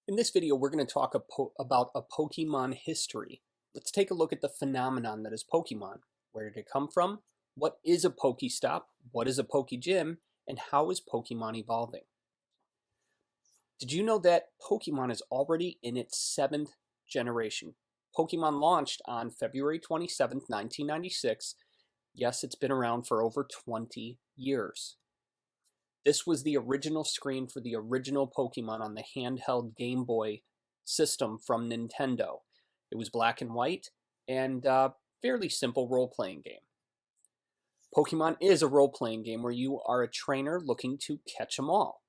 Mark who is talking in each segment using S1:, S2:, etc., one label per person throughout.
S1: In this video, we're going to talk about a Pokemon history. Let's take a look at the phenomenon that is Pokemon. Where did it come from? What is a Pokestop? What is a Pokegym? And how is Pokemon evolving? Did you know that Pokemon is already in its 7th generation? Pokemon launched on February 27th, 1996. Yes, it's been around for over 20 years. This was the original screen for the original Pokemon on the handheld Game Boy system from Nintendo. It was black and white and a fairly simple role-playing game. Pokemon is a role-playing game where you are a trainer looking to catch them all.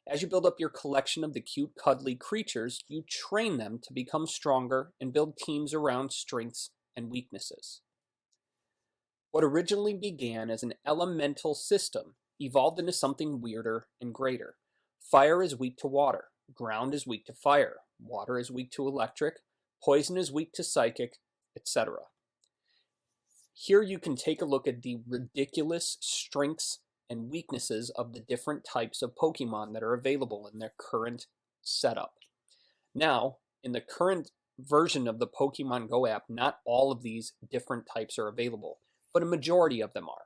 S1: As you build up your collection of the cute, cuddly creatures, you train them to become stronger and build teams around strengths and weaknesses. What originally began as an elemental system evolved into something weirder and greater. Fire is weak to water, ground is weak to fire, water is weak to electric, poison is weak to psychic, etc. Here you can take a look at the ridiculous strengths and weaknesses of the different types of Pokemon that are available in their current setup. Now, in the current version of the Pokemon Go app, not all of these different types are available, but a majority of them are.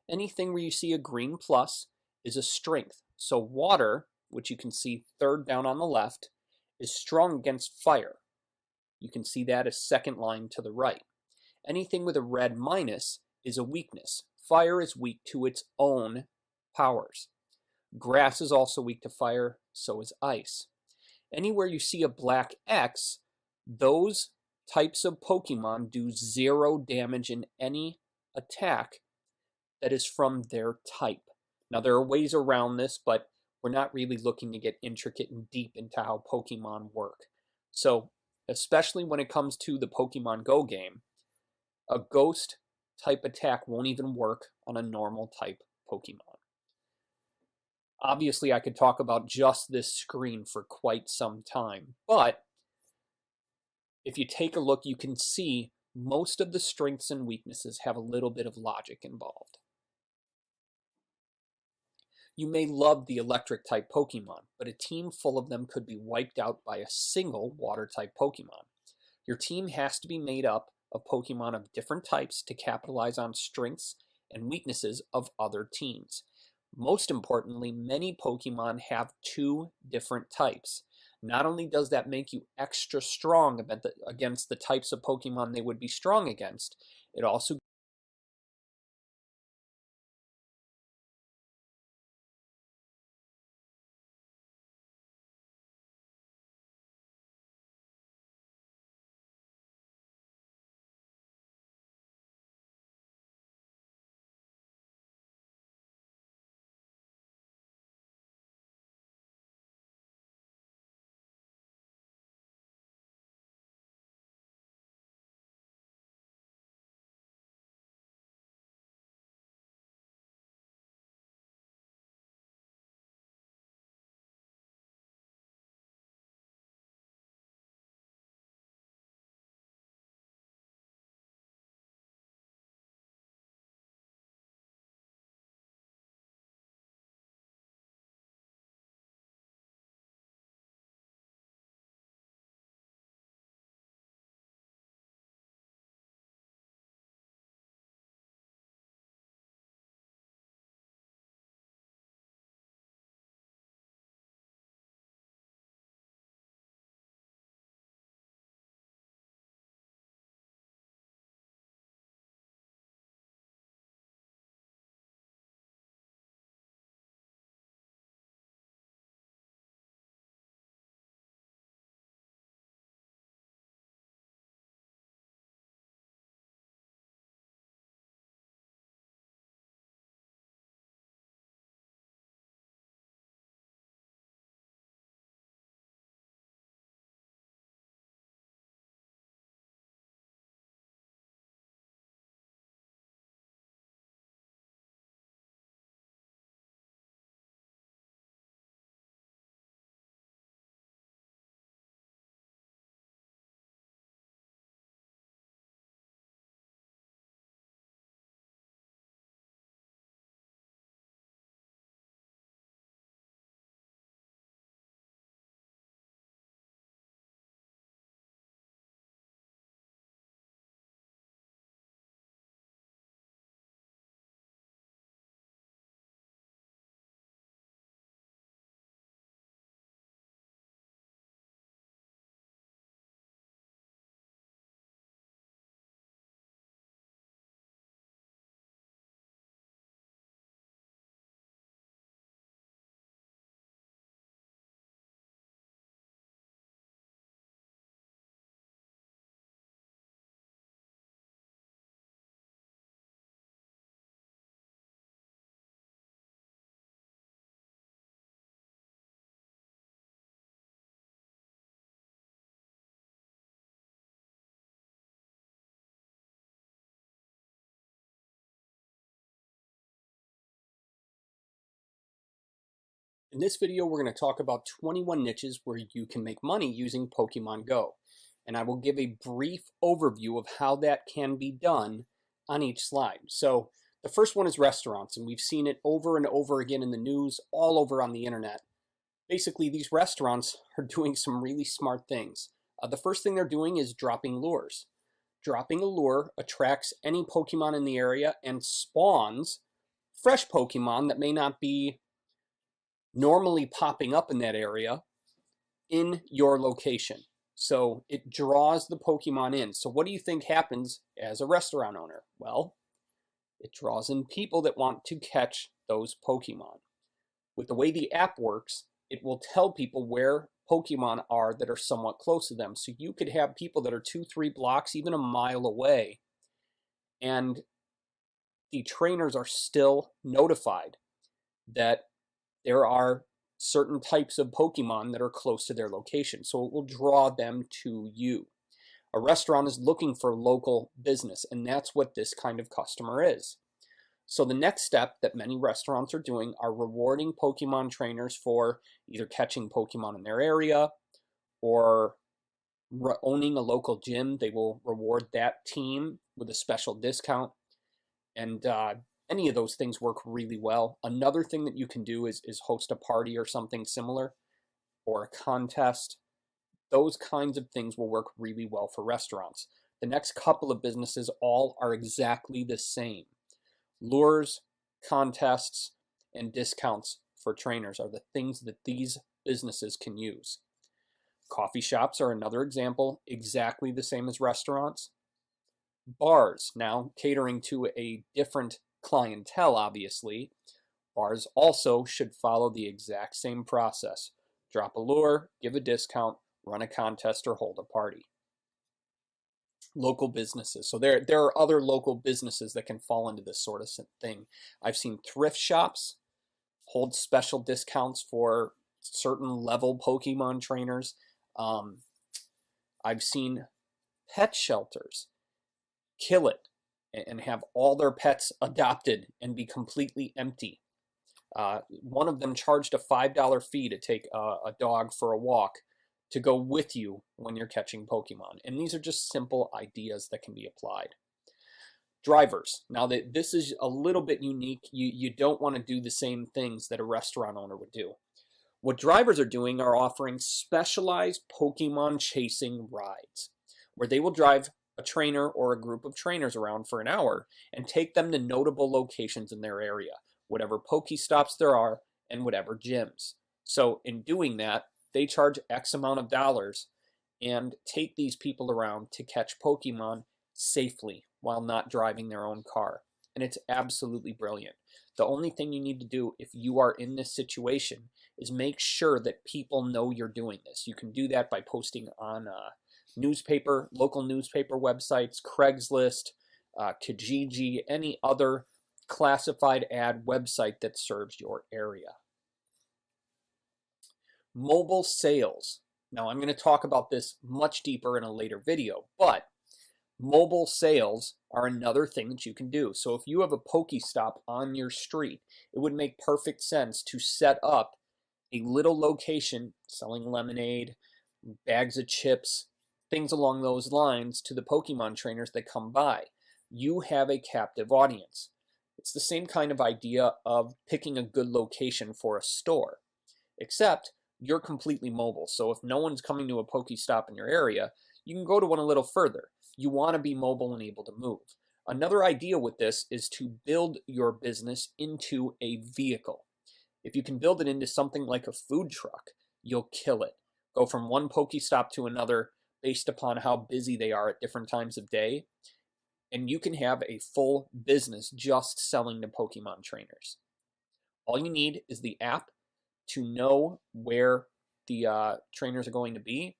S1: Anything where you see a green plus is a strength. So water, which you can see third down on the left, is strong against fire. You can see that as second line to the right. Anything with a red minus is a weakness. Fire is weak to its own powers. Grass is also weak to fire, so is ice. Anywhere you see a black X, those types of Pokemon do 0 damage in any attack that is from their type. Now, there are ways around this, but we're not really looking to get intricate and deep into how Pokemon work. So, especially when it comes to the Pokemon Go game, a ghost type attack won't even work on a normal type Pokemon. Obviously, I could talk about just this screen for quite some time, but if you take a look, you can see most of the strengths and weaknesses have a little bit of logic involved. You may love the electric type Pokemon, but a team full of them could be wiped out by a single water type Pokemon. Your team has to be made up of Pokemon of different types to capitalize on strengths and weaknesses of other teams. Most importantly, many Pokemon have 2 different types. Not only does that make you extra strong against the types of Pokemon they would be strong against, it also In this video, we're going to talk about 21 niches where you can make money using Pokemon Go. And I will give a brief overview of how that can be done on each slide. So the first one is restaurants, and we've seen it over and over again in the news, all over on the internet. Basically, these restaurants are doing some really smart things. The first thing they're doing is dropping lures. Dropping a lure attracts any Pokemon in the area and spawns fresh Pokemon that may not be normally popping up in that area in your location. So it draws the Pokemon in. So what do you think happens as a restaurant owner? Well, it draws in people that want to catch those Pokemon. With the way the app works, it will tell people where Pokemon are that are somewhat close to them. So you could have people that are 2-3 blocks, even a mile away, and the trainers are still notified that there are certain types of Pokemon that are close to their location, so it will draw them to you. A restaurant is looking for local business, and that's what this kind of customer is. So the next step that many restaurants are doing are rewarding Pokemon trainers for either catching Pokemon in their area or owning a local gym. They will reward that team with a special discount, and any of those things work really well. Another thing that you can do is host a party or something similar, or a contest. Those kinds of things will work really well for restaurants. The next couple of businesses all are exactly the same. Lures, contests, and discounts for trainers are the things that these businesses can use. Coffee shops are another example, exactly the same as restaurants. Bars, now catering to a different clientele, obviously. Bars also should follow the exact same process. Drop a lure, give a discount, run a contest, or hold a party. Local businesses. So there are other local businesses that can fall into this sort of thing. I've seen thrift shops hold special discounts for certain level Pokemon trainers. I've seen pet shelters kill it and have all their pets adopted and be completely empty. One of them charged a $5 fee to take a dog for a walk to go with you when you're catching Pokemon. And these are just simple ideas that can be applied. Drivers. Now, this is a little bit unique. You don't want to do the same things that a restaurant owner would do. What drivers are doing are offering specialized Pokemon chasing rides, where they will drive a trainer or a group of trainers around for an hour and take them to notable locations in their area, whatever Pokestops there are and whatever gyms. So in doing that, they charge X amount of dollars and take these people around to catch Pokemon safely while not driving their own car. And it's absolutely brilliant. The only thing you need to do if you are in this situation is make sure that people know you're doing this. You can do that by posting on local newspaper websites, Craigslist, Kijiji, any other classified ad website that serves your area. Mobile sales. Now, I'm going to talk about this much deeper in a later video, but mobile sales are another thing that you can do. So if you have a Pokestop on your street, it would make perfect sense to set up a little location selling lemonade, bags of chips, things along those lines to the Pokemon trainers that come by. You have a captive audience. It's the same kind of idea of picking a good location for a store, except you're completely mobile. So if no one's coming to a Pokestop in your area, you can go to one a little further. You want to be mobile and able to move. Another idea with this is to build your business into a vehicle. If you can build it into something like a food truck, you'll kill it. Go from one Pokestop to another based upon how busy they are at different times of day. And you can have a full business just selling to Pokemon trainers. All you need is the app to know where the trainers are going to be,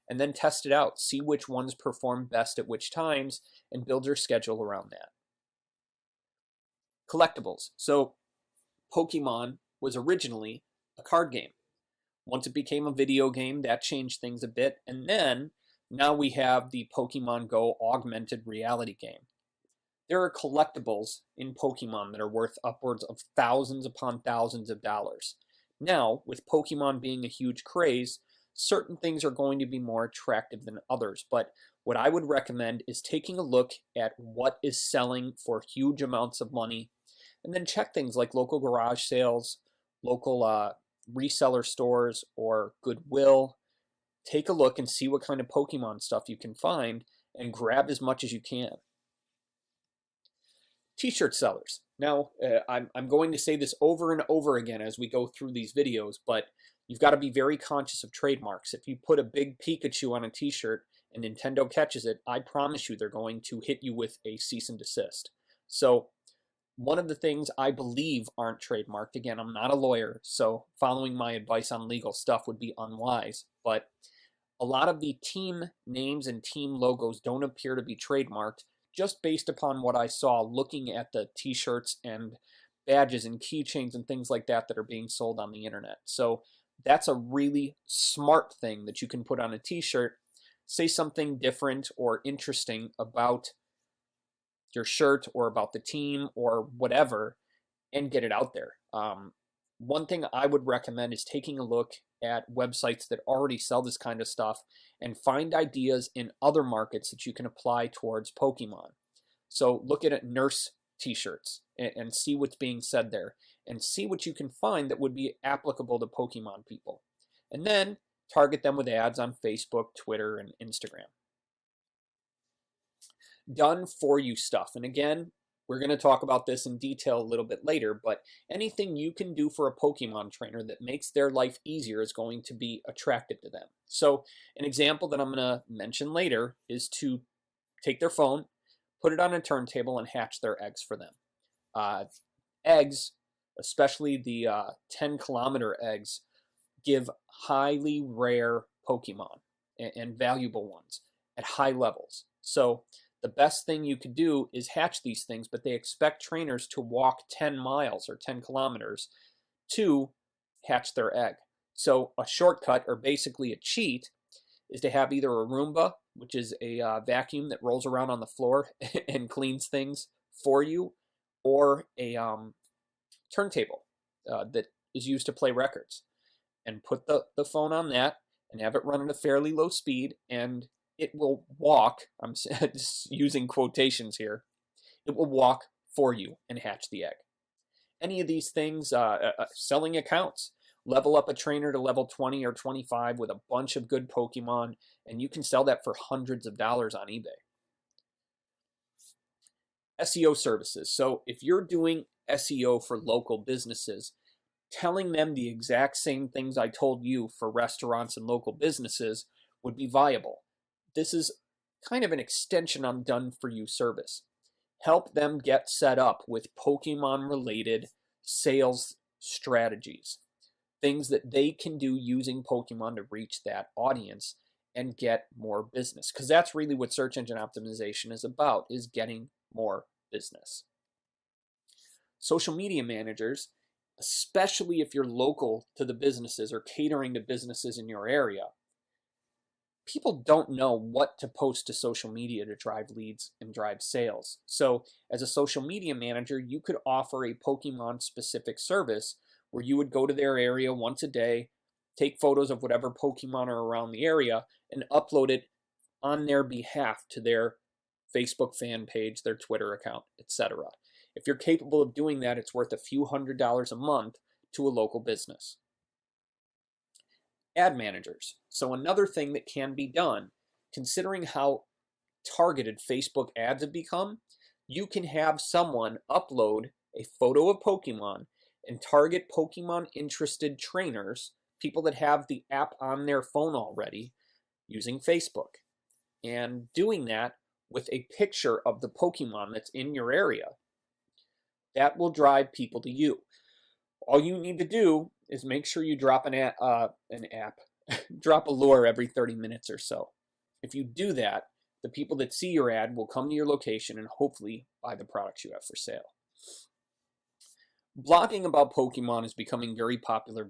S1: and then test it out. See which ones perform best at which times, and build your schedule around that. Collectibles. So Pokemon was originally a card game. Once it became a video game, that changed things a bit, and then now we have the Pokemon Go augmented reality game. There are collectibles in Pokemon that are worth upwards of thousands upon thousands of dollars. Now, with Pokemon being a huge craze, certain things are going to be more attractive than others. But what I would recommend is taking a look at what is selling for huge amounts of money, and then check things like local garage sales, local reseller stores, or Goodwill. Take a look and see what kind of Pokemon stuff you can find and grab as much as you can. T-shirt sellers. Now, I'm going to say this over and over again as we go through these videos, but you've got to be very conscious of trademarks. If you put a big Pikachu on a t-shirt and Nintendo catches it, I promise you they're going to hit you with a cease and desist. So one of the things I believe aren't trademarked, again, I'm not a lawyer, so following my advice on legal stuff would be unwise, but a lot of the team names and team logos don't appear to be trademarked, just based upon what I saw looking at the t-shirts and badges and keychains and things like that that are being sold on the internet. So that's a really smart thing that you can put on a t-shirt. Say something different or interesting about your shirt or about the team or whatever, and get it out there. One thing I would recommend is taking a look at websites that already sell this kind of stuff and find ideas in other markets that you can apply towards Pokemon. So look at nurse t-shirts and see what's being said there and see what you can find that would be applicable to Pokemon people. And then target them with ads on Facebook, Twitter, and Instagram. Done for you stuff. And again, we're going to talk about this in detail a little bit later, but anything you can do for a Pokemon trainer that makes their life easier is going to be attractive to them. So an example that I'm going to mention later is to take their phone, put it on a turntable, and hatch their eggs for them. Eggs, especially the 10-kilometer eggs, give highly rare Pokemon and valuable ones at high levels. So the best thing you could do is hatch these things, but they expect trainers to walk 10 miles or 10 kilometers to hatch their egg. So a shortcut, or basically a cheat, is to have either a Roomba, which is a vacuum that rolls around on the floor and cleans things for you, or a turntable that is used to play records. And put the phone on that and have it run at a fairly low speed, and it will walk, I'm just using quotations here, it will walk for you and hatch the egg. Any of these things, selling accounts, level up a trainer to level 20 or 25 with a bunch of good Pokemon, and you can sell that for hundreds of dollars on eBay. SEO services. So if you're doing SEO for local businesses, telling them the exact same things I told you for restaurants and local businesses would be viable. This is kind of an extension on Done For You service. Help them get set up with Pokemon-related sales strategies, things that they can do using Pokemon to reach that audience and get more business. Because that's really what search engine optimization is about, is getting more business. Social media managers, especially if you're local to the businesses or catering to businesses in your area, people don't know what to post to social media to drive leads and drive sales. So as a social media manager, you could offer a Pokemon specific service where you would go to their area once a day, take photos of whatever Pokemon are around the area, and upload it on their behalf to their Facebook fan page, their Twitter account, etc. If you're capable of doing that, it's worth a few $100s a month to a local business. Ad managers. So another thing that can be done, considering how targeted Facebook ads have become, you can have someone upload a photo of Pokemon and target Pokemon interested trainers, people that have the app on their phone already, using Facebook. And doing that with a picture of the Pokemon that's in your area, that will drive people to you. All you need to do is make sure you drop drop a lure every 30 minutes or so. If you do that, the people that see your ad will come to your location and hopefully buy the products you have for sale. Blogging about Pokemon is becoming very popular.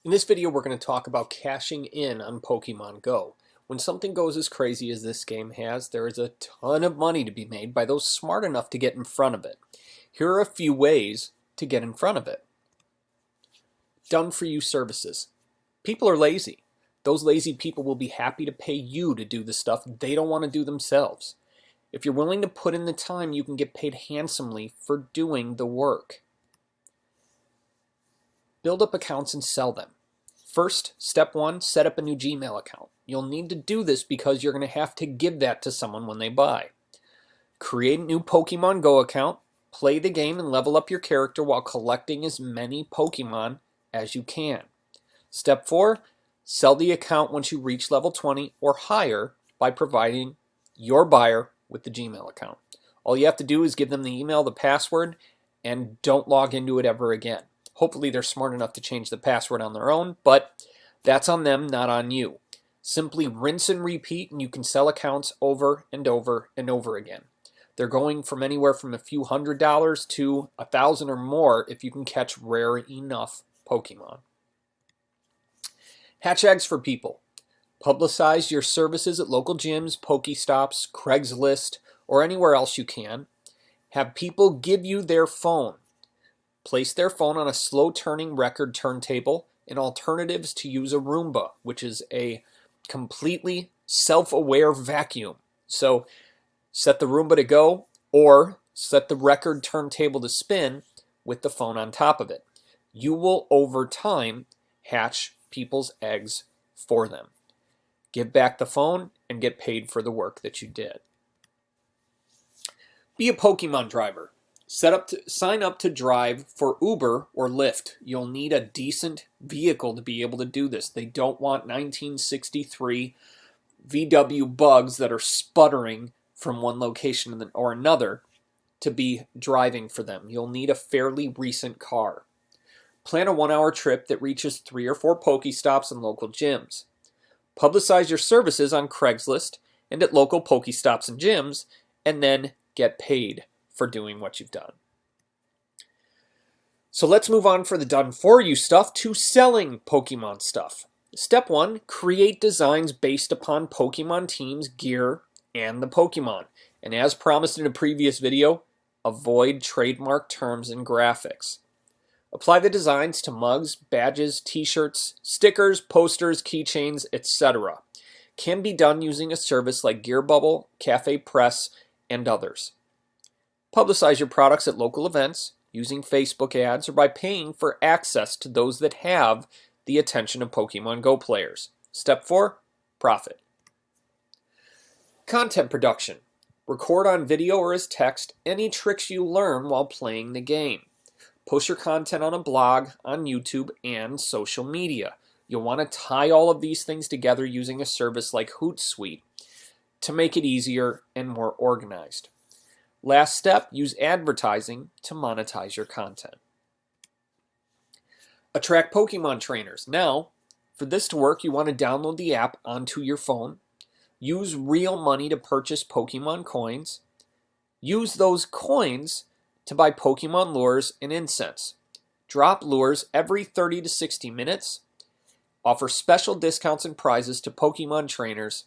S1: In this video, we're going to talk about cashing in on Pokemon Go. When something goes as crazy as this game has, there is a ton of money to be made by those smart enough to get in front of it. Here are a few ways to get in front of it. Done-for-you services. People are lazy. Those lazy people will be happy to pay you to do the stuff they don't want to do themselves. If you're willing to put in the time, you can get paid handsomely for doing the work. Build up accounts and sell them. First, step 1, set up a new Gmail account. You'll need to do this because you're going to have to give that to someone when they buy. Create a new Pokemon Go account, play the game and level up your character while collecting as many Pokemon as you can. Step 4, sell the account once you reach level 20 or higher by providing your buyer with the Gmail account. All you have to do is give them the email, the password, and don't log into it ever again. Hopefully they're smart enough to change the password on their own, but that's on them, not on you. Simply rinse and repeat, and you can sell accounts over and over and over again. They're going from anywhere from a few $100s to $1,000 or more if you can catch rare enough Pokemon. Hatch eggs for people. Publicize your services at local gyms, Pokestops, Craigslist, or anywhere else you can. Have people give you their phone. Place their phone on a slow-turning record turntable, and alternatives to use a Roomba, which is a completely self-aware vacuum. So set the Roomba to go or set the record turntable to spin with the phone on top of it. You will, over time, hatch people's eggs for them. Give back the phone and get paid for the work that you did. Be a Pokemon driver. Sign up to drive for Uber or Lyft. You'll need a decent vehicle to be able to do this. They don't want 1963 VW bugs that are sputtering from one location or another to be driving for them. You'll need a fairly recent car. Plan a 1-hour trip that reaches 3 or 4 Pokestops and local gyms. Publicize your services on Craigslist and at local Pokestops and gyms, and then get paid for doing what you've done. So let's move on for the done-for-you stuff to selling Pokemon stuff. Step 1, create designs based upon Pokemon teams, gear, and the Pokemon. And as promised in a previous video, avoid trademark terms and graphics. Apply the designs to mugs, badges, t-shirts, stickers, posters, keychains, etc. Can be done using a service like GearBubble, Cafe Press, and others. Publicize your products at local events using Facebook ads or by paying for access to those that have the attention of Pokemon Go players. Step 4, profit. Content production. Record on video or as text any tricks you learn while playing the game. Post your content on a blog, on YouTube, and social media. You'll want to tie all of these things together using a service like Hootsuite to make it easier and more organized. Last step, use advertising to monetize your content. Attract Pokemon trainers. Now, for this to work, you want to download the app onto your phone. Use real money to purchase Pokemon coins. Use those coins to buy Pokemon lures and incense. Drop lures every 30 to 60 minutes. Offer special discounts and prizes to Pokemon trainers.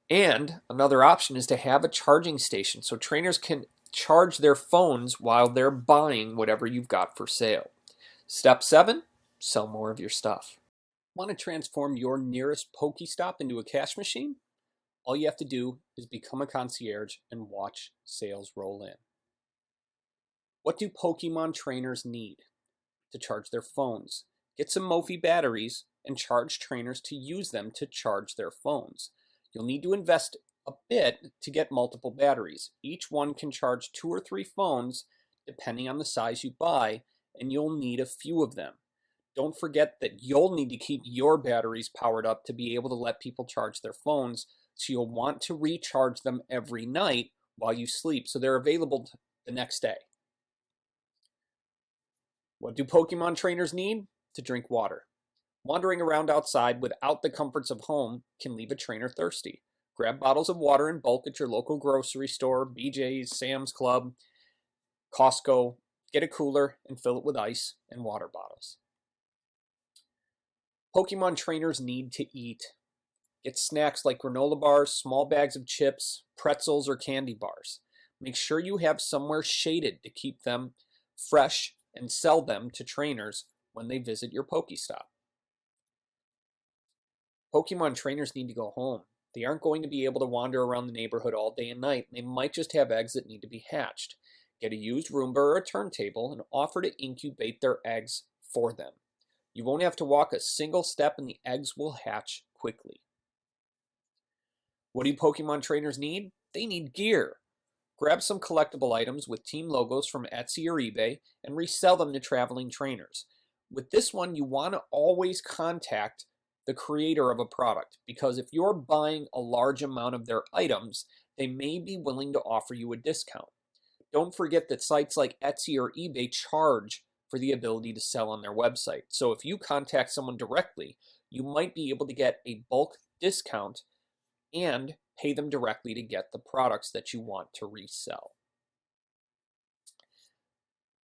S1: And another option is to have a charging station so trainers can charge their phones while they're buying whatever you've got for sale. Step 7, sell more of your stuff. Want to transform your nearest Pokestop into a cash machine? All you have to do is become a concierge and watch sales roll in. What do Pokemon trainers need? To charge their phones. Get some Mophie batteries and charge trainers to use them to charge their phones. You'll need to invest a bit to get multiple batteries. Each one can charge 2 or 3 phones depending on the size you buy, and you'll need a few of them. Don't forget that you'll need to keep your batteries powered up to be able to let people charge their phones, so you'll want to recharge them every night while you sleep so they're available the next day. What do Pokemon trainers need? To drink water. Wandering around outside without the comforts of home can leave a trainer thirsty. Grab bottles of water in bulk at your local grocery store, BJ's, Sam's Club, Costco. Get a cooler and fill it with ice and water bottles. Pokemon trainers need to eat. Get snacks like granola bars, small bags of chips, pretzels, or candy bars. Make sure you have somewhere shaded to keep them fresh and sell them to trainers when they visit your Pokestop. Pokemon trainers need to go home. They aren't going to be able to wander around the neighborhood all day and night. They might just have eggs that need to be hatched. Get a used Roomba or a turntable and offer to incubate their eggs for them. You won't have to walk a single step and the eggs will hatch quickly. What do Pokemon trainers need? They need gear. Grab some collectible items with team logos from Etsy or eBay and resell them to traveling trainers. With this one, you want to always contact the creator of a product because if you're buying a large amount of their items, they may be willing to offer you a discount. Don't forget that sites like Etsy or eBay charge for the ability to sell on their website. So if you contact someone directly, you might be able to get a bulk discount and pay them directly to get the products that you want to resell.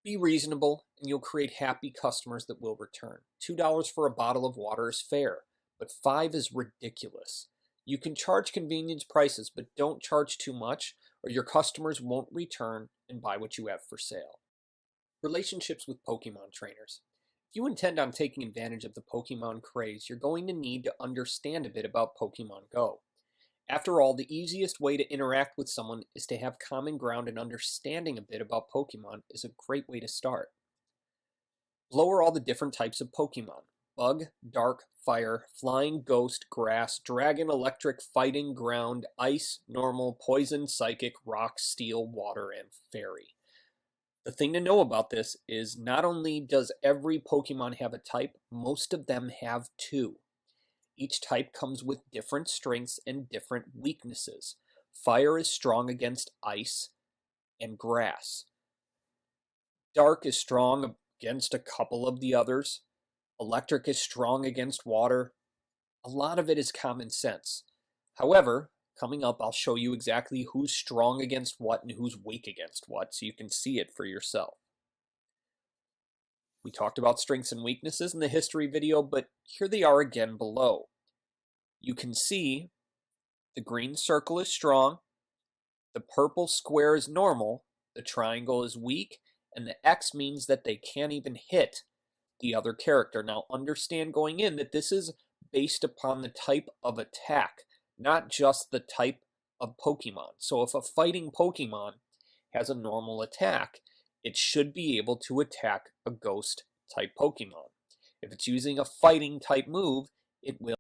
S1: Be reasonable and you'll create happy customers that will return. $2 for a bottle of water is fair, but $5 is ridiculous. You can charge convenience prices, but don't charge too much or your customers won't return and buy what you have for sale. Relationships with Pokemon trainers. If you intend on taking advantage of the Pokemon craze, you're going to need to understand a bit about Pokemon Go. After all, the easiest way to interact with someone is to have common ground, and understanding a bit about Pokemon is a great way to start. Below are all the different types of Pokemon: Bug, Dark, Fire, Flying, Ghost, Grass, Dragon, Electric, Fighting, Ground, Ice, Normal, Poison, Psychic, Rock, Steel, Water, and Fairy. The thing to know about this is not only does every Pokemon have a type, most of them have two. Each type comes with different strengths and different weaknesses. Fire is strong against ice and grass. Dark is strong against a couple of the others. Electric is strong against water. A lot of it is common sense. However, coming up, I'll show you exactly who's strong against what and who's weak against what, so you can see it for yourself. We talked about strengths and weaknesses in the history video, but here they are again below. You can see the green circle is strong, the purple square is normal, the triangle is weak, and the X means that they can't even hit the other character. Now understand going in that this is based upon the type of attack, not just the type of Pokemon. So if a fighting Pokemon has a normal attack, it should be able to attack a ghost type Pokemon. If it's using a fighting type move, it will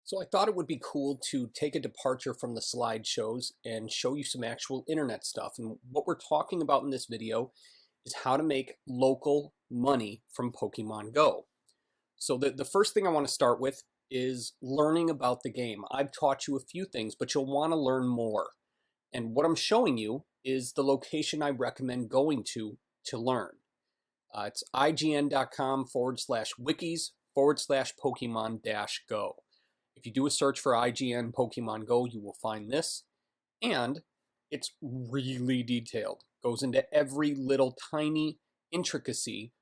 S1: So I thought it would be cool to take a departure from the slideshows and show you some actual internet stuff. And what we're talking about in this video is how to make local money from Pokemon Go. So the first thing I want to start with is learning about the game. I've taught you a few things, but you'll want to learn more. And what I'm showing you is the location I recommend going to learn. It's ign.com/wikis/Pokemon-Go. If you do a search for IGN Pokemon Go, you will find this, and it's really detailed. Goes into every little tiny intricacy,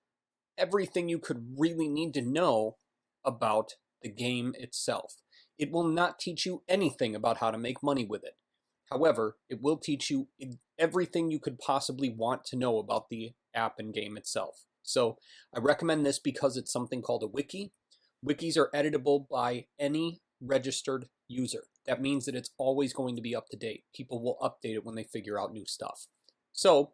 S1: everything you could really need to know about the game itself. It will not teach you anything about how to make money with it. However, it will teach you everything you could possibly want to know about the app and game itself. So I recommend this because it's something called a wiki. Wikis are editable by any registered user. That means that it's always going to be up to date. People will update it when they figure out new stuff. So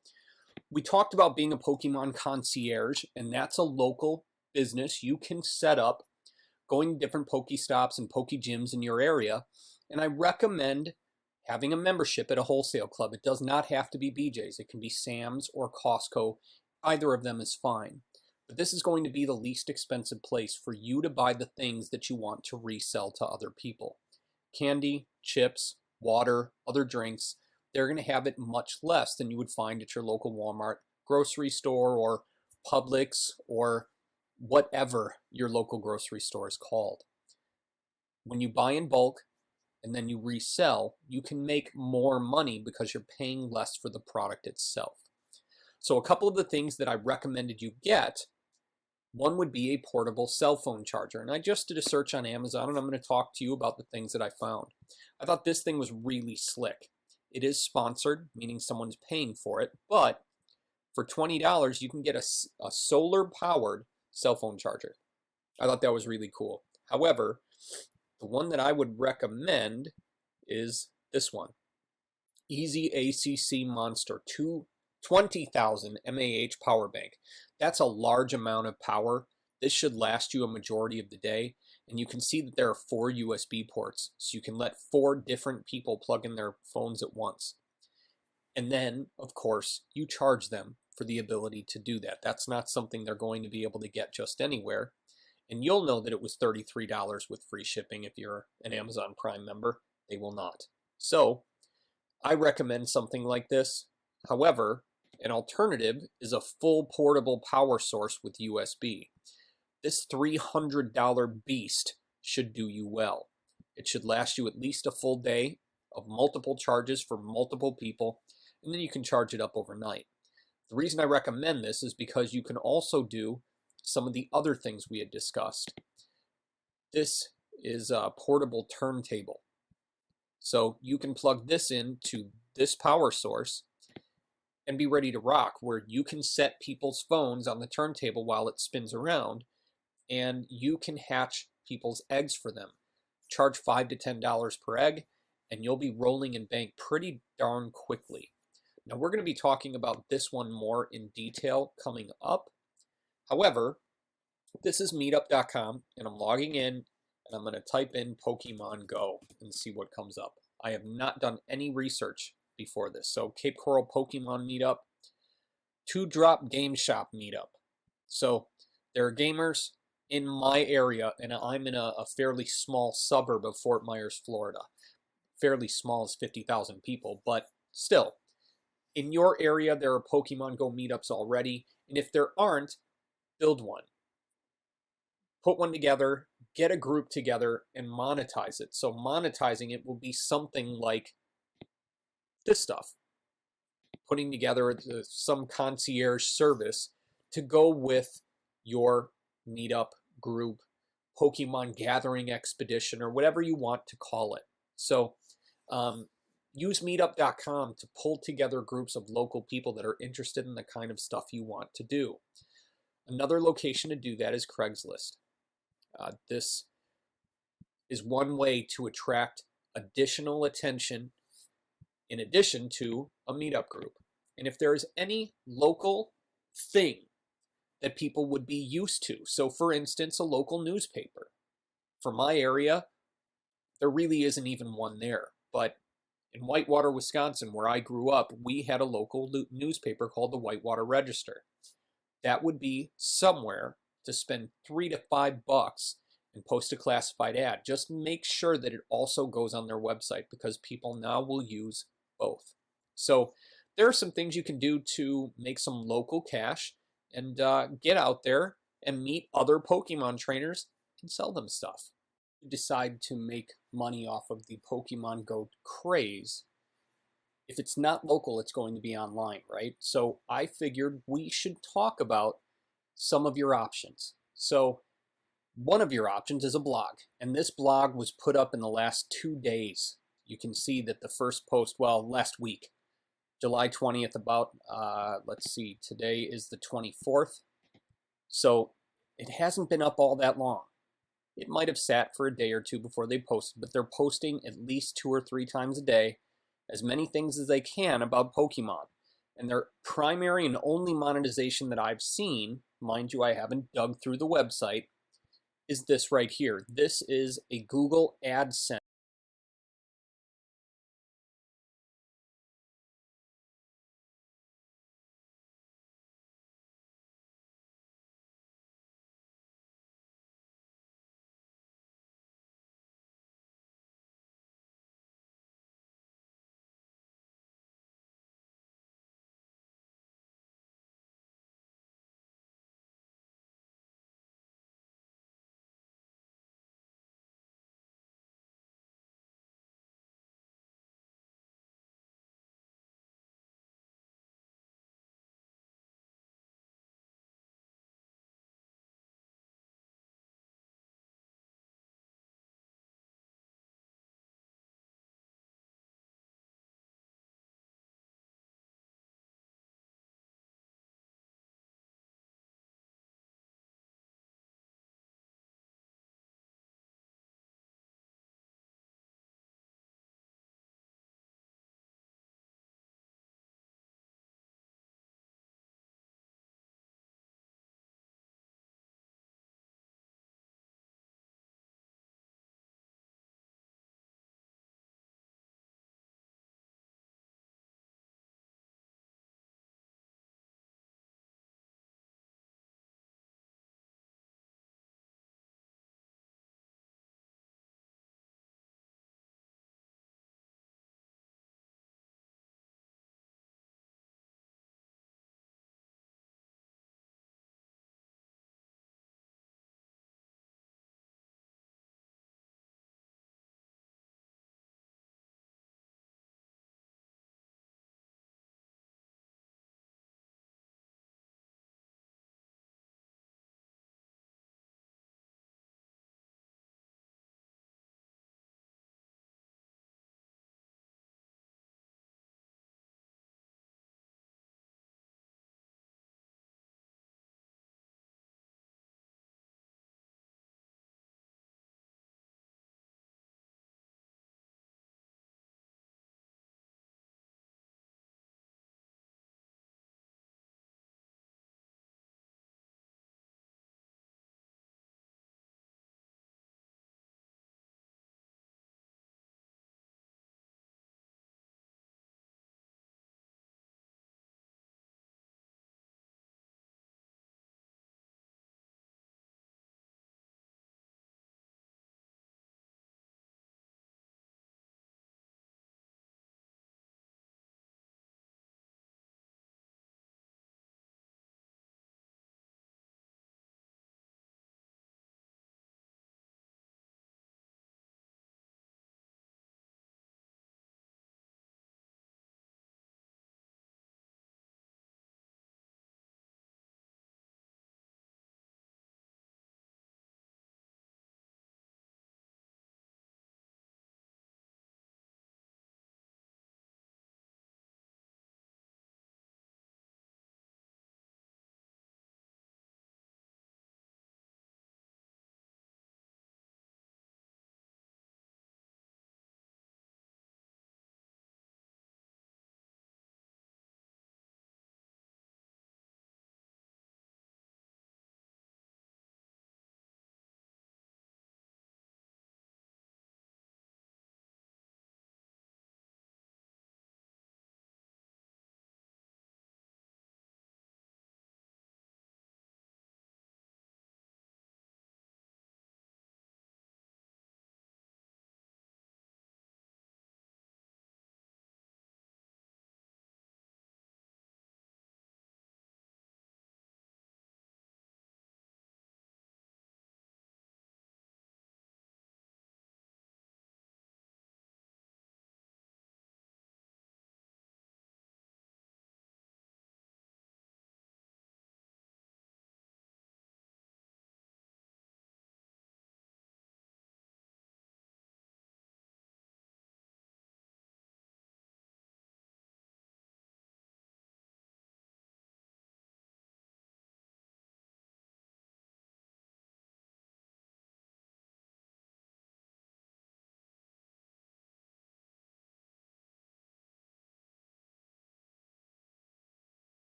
S1: we talked about being a Pokemon concierge, and that's a local business you can set up going to different Pokestops and Pokegyms in your area. And I recommend having a membership at a wholesale club. It does not have to be BJ's. It can be Sam's or Costco. Either of them is fine. But this is going to be the least expensive place for you to buy the things that you want to resell to other people. Candy, chips, water, other drinks, they're going to have it much less than you would find at your local Walmart, grocery store, or Publix, or whatever your local grocery store is called. When you buy in bulk and then you resell, you can make more money because you're paying less for the product itself. So a couple of the things that I recommended you get, one would be a portable cell phone charger. And I just did a search on Amazon, and I'm going to talk to you about the things that I found. I thought this thing was really slick. It is sponsored, meaning someone's paying for it, but for $20, you can get a solar-powered cell phone charger. I thought that was really cool. However, the one that I would recommend is this one. Easy ACC Monster 20,000 mAh power bank. That's a large amount of power. This should last you a majority of the day. And you can see that there are 4 USB ports. So you can let 4 different people plug in their phones at once. And then, of course, you charge them for the ability to do that. That's not something they're going to be able to get just anywhere. And you'll know that it was $33 with free shipping if you're an Amazon Prime member. They will not. So I recommend something like this. However, an alternative is a full portable power source with USB. This $300 beast should do you well. It should last you at least a full day of multiple charges for multiple people, and then you can charge it up overnight. The reason I recommend this is because you can also do some of the other things we had discussed. This is a portable turntable. So you can plug this into this power source and be ready to rock, where you can set people's phones on the turntable while it spins around, and you can hatch people's eggs for them. Charge $5 to $10 per egg, and you'll be rolling in bank pretty darn quickly. Now we're going to be talking about this one more in detail coming up. However, this is meetup.com, and I'm logging in, and I'm going to type in Pokemon Go and see what comes up. I have not done any research before this. So Cape Coral Pokemon Meetup, Two Drop Game Shop Meetup. So there are gamers in my area, and I'm in a fairly small suburb of Fort Myers, Florida. Fairly small is 50,000 people, but still. In your area, there are Pokemon Go meetups already, and if there aren't, build one. Put one together, get a group together, and monetize it. So monetizing it will be something like this stuff. Putting together some concierge service to go with your meetup group, Pokemon gathering expedition, or whatever you want to call it. So use meetup.com to pull together groups of local people that are interested in the kind of stuff you want to do. Another location to do that is Craigslist. This is one way to attract additional attention in addition to a meetup group. And if there is any local thing that people would be used to, so for instance, a local newspaper. For my area, there really isn't even one there. But in Whitewater, Wisconsin, where I grew up, we had a local newspaper called the Whitewater Register. That would be somewhere to spend $3 to $5 and post a classified ad. Just make sure that it also goes on their website, because people now will use both. So there are some things you can do to make some local cash and get out there and meet other Pokemon trainers and sell them stuff. You decide to make money off of the Pokemon Go craze. If it's not local, it's going to be online, right? So I figured we should talk about some of your options. So one of your options is a blog, and this blog was put up in the last 2 days. You can see that the first post, well, last week, July 20th, about, let's see, today is the 24th. So it hasn't been up all that long. It might have sat for a day or two before they posted, but they're posting at least 2 or 3 times a day, as many things as they can about Pokemon. And their primary and only monetization that I've seen, mind you, I haven't dug through the website, is this right here. This is a Google AdSense